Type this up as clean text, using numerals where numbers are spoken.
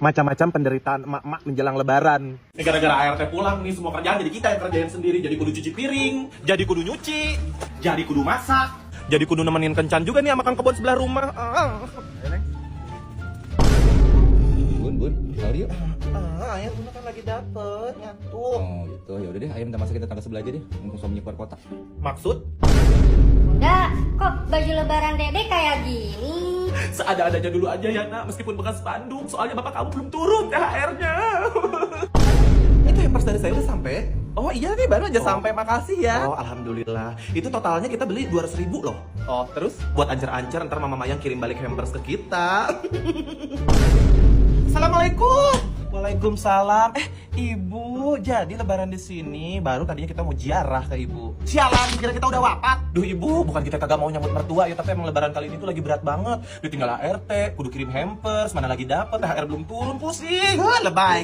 macam-macam penderitaan emak-emak menjelang lebaran. Gara-gara ART pulang nih, semua kerjaan jadi kita yang kerjain sendiri. Jadi kudu cuci piring, jadi kudu nyuci, jadi kudu masak, jadi kudu nemenin kencan juga nih sama kang kebon sebelah rumah. Bun, sahur yuk. Ayam bunda kan lagi dapet, nyatu. Oh gitu, ya udah deh, ayam kita masakin tetangga sebelah aja deh, mumpung suaminya keluar kota. Maksud? Bunda, kok baju lebaran dede kayak gini? Seada-adanya dulu aja ya nak, meskipun bekas spanduk. Soalnya bapak kamu belum turun THR-nya. Itu hampers dari saya udah sampai. Oh iya nih, baru aja sampai, makasih ya. Oh alhamdulillah. Itu totalnya kita beli 200.000 loh. Oh terus? Buat ancer-ancer, ntar mama Mayang kirim balik hampers ke kita. Assalamualaikum. Waalaikumsalam. Ibu, jadi lebaran di sini. Baru tadinya kita mau ziarah ke ibu. Sialan, kira kita udah wafat. Duh ibu, bukan kita kagak mau nyambut mertua ya, tapi emang lebaran kali ini tuh lagi berat banget. Ditinggal ART, kudu kirim hampers, mana lagi dapet, THR belum turun, pusing. Lebay.